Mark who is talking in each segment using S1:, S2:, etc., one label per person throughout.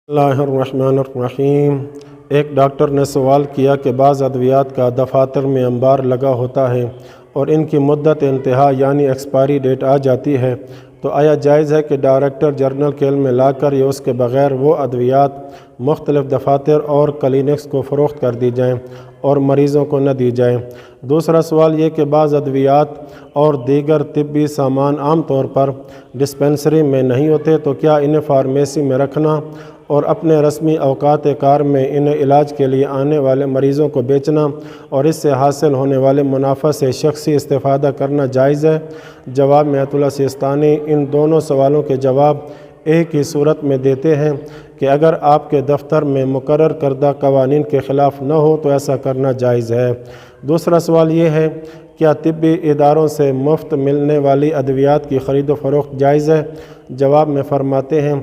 S1: اللہ الرحمن الرحیم۔ ایک ڈاکٹر نے سوال کیا کہ بعض ادویات کا دفاتر میں انبار لگا ہوتا ہے اور ان کی مدت انتہا یعنی ایکسپائری ڈیٹ آ جاتی ہے، تو آیا جائز ہے کہ ڈائریکٹر جنرل کے علم میں لا کر یا اس کے بغیر وہ ادویات مختلف دفاتر اور کلینکس کو فروخت کر دی جائیں اور مریضوں کو نہ دی جائیں؟ دوسرا سوال یہ کہ بعض ادویات اور دیگر طبی سامان عام طور پر ڈسپنسری میں نہیں ہوتے، تو کیا انہیں فارمیسی میں رکھنا اور اپنے رسمی اوقات کار میں انہیں علاج کے لیے آنے والے مریضوں کو بیچنا اور اس سے حاصل ہونے والے منافع سے شخصی استفادہ کرنا جائز ہے؟ جواب میں آیت اللہ سیستانی ان دونوں سوالوں کے جواب ایک ہی صورت میں دیتے ہیں کہ اگر آپ کے دفتر میں مقرر کردہ قوانین کے خلاف نہ ہو تو ایسا کرنا جائز ہے۔ دوسرا سوال یہ ہے، کیا طبی اداروں سے مفت ملنے والی ادویات کی خرید و فروخت جائز ہے؟ جواب میں فرماتے ہیں،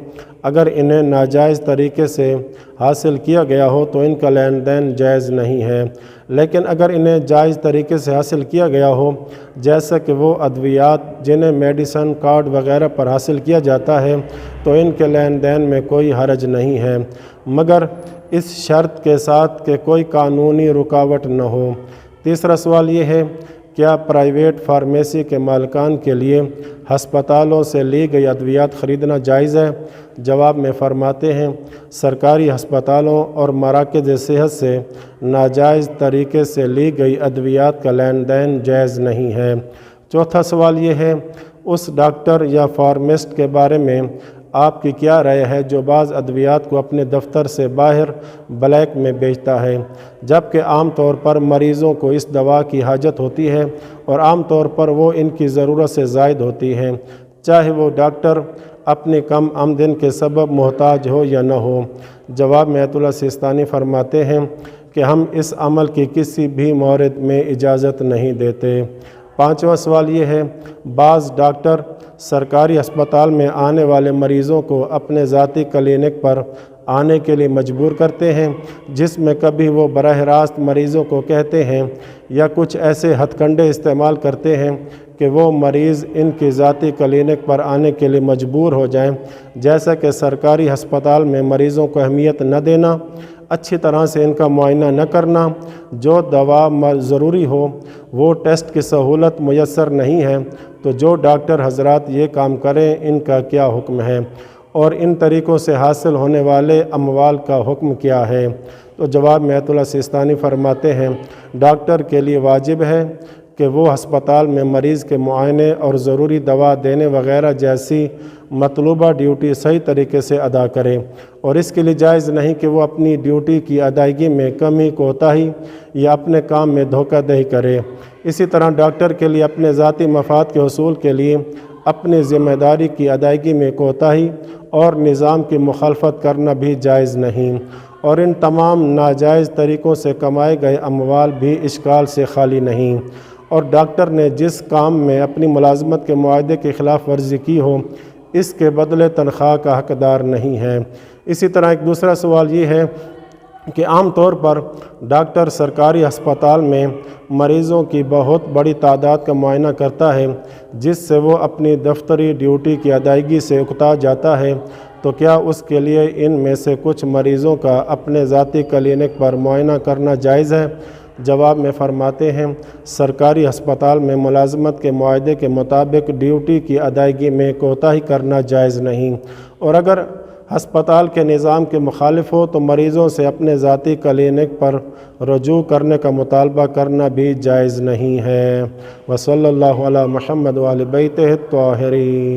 S1: اگر انہیں ناجائز طریقے سے حاصل کیا گیا ہو تو ان کا لین دین جائز نہیں ہے، لیکن اگر انہیں جائز طریقے سے حاصل کیا گیا ہو، جیسا کہ وہ ادویات جنہیں میڈیسن کارڈ وغیرہ پر حاصل کیا جاتا ہے، تو ان کے لین دین میں کوئی حرج نہیں ہے، مگر اس شرط کے ساتھ کہ کوئی قانونی رکاوٹ نہ ہو۔ تیسرا سوال یہ ہے، کیا پرائیویٹ فارمیسی کے مالکان کے لیے ہسپتالوں سے لی گئی ادویات خریدنا جائز ہے؟ جواب میں فرماتے ہیں، سرکاری ہسپتالوں اور مراکز صحت سے ناجائز طریقے سے لی گئی ادویات کا لین دین جائز نہیں ہے۔ چوتھا سوال یہ ہے، اس ڈاکٹر یا فارمسٹ کے بارے میں آپ کی کیا رائے ہے جو بعض ادویات کو اپنے دفتر سے باہر بلیک میں بیچتا ہے، جبکہ عام طور پر مریضوں کو اس دوا کی حاجت ہوتی ہے اور عام طور پر وہ ان کی ضرورت سے زائد ہوتی ہے، چاہے وہ ڈاکٹر اپنی کم آمدن کے سبب محتاج ہو یا نہ ہو؟ جواب میں آیت اللہ سیستانی فرماتے ہیں کہ ہم اس عمل کی کسی بھی مورد میں اجازت نہیں دیتے۔ پانچواں سوال یہ ہے، بعض ڈاکٹر سرکاری ہسپتال میں آنے والے مریضوں کو اپنے ذاتی کلینک پر آنے کے لیے مجبور کرتے ہیں، جس میں کبھی وہ براہ راست مریضوں کو کہتے ہیں یا کچھ ایسے ہتھ کنڈے استعمال کرتے ہیں کہ وہ مریض ان کی ذاتی کلینک پر آنے کے لیے مجبور ہو جائیں، جیسا کہ سرکاری ہسپتال میں مریضوں کو اہمیت نہ دینا، اچھی طرح سے ان کا معائنہ نہ کرنا، جو دوا ضروری ہو وہ ٹیسٹ کی سہولت میسر نہیں ہے، تو جو ڈاکٹر حضرات یہ کام کریں ان کا کیا حکم ہے اور ان طریقوں سے حاصل ہونے والے اموال کا حکم کیا ہے؟ تو جواب میں آیت اللہ سیستانی فرماتے ہیں، ڈاکٹر کے لیے واجب ہے کہ وہ ہسپتال میں مریض کے معائنے اور ضروری دوا دینے وغیرہ جیسی مطلوبہ ڈیوٹی صحیح طریقے سے ادا کرے، اور اس کے لیے جائز نہیں کہ وہ اپنی ڈیوٹی کی ادائیگی میں کمی کوتاہی یا اپنے کام میں دھوکہ دہی کرے۔ اسی طرح ڈاکٹر کے لیے اپنے ذاتی مفاد کے حصول کے لیے اپنی ذمہ داری کی ادائیگی میں کوتاہی اور نظام کی مخالفت کرنا بھی جائز نہیں، اور ان تمام ناجائز طریقوں سے کمائے گئے اموال بھی اشکال سے خالی نہیں، اور ڈاکٹر نے جس کام میں اپنی ملازمت کے معاہدے کی خلاف ورزی کی ہو اس کے بدلے تنخواہ کا حقدار نہیں ہے۔ اسی طرح ایک دوسرا سوال یہ ہے کہ عام طور پر ڈاکٹر سرکاری ہسپتال میں مریضوں کی بہت بڑی تعداد کا معائنہ کرتا ہے، جس سے وہ اپنی دفتری ڈیوٹی کی ادائیگی سے اکتا جاتا ہے، تو کیا اس کے لیے ان میں سے کچھ مریضوں کا اپنے ذاتی کلینک پر معائنہ کرنا جائز ہے؟ جواب میں فرماتے ہیں، سرکاری ہسپتال میں ملازمت کے معاہدے کے مطابق ڈیوٹی کی ادائیگی میں کوتاہی کرنا جائز نہیں، اور اگر ہسپتال کے نظام کے مخالف ہو تو مریضوں سے اپنے ذاتی کلینک پر رجوع کرنے کا مطالبہ کرنا بھی جائز نہیں ہے۔ وصلی اللہ علی محمد وآل بیتہ الطاہرین۔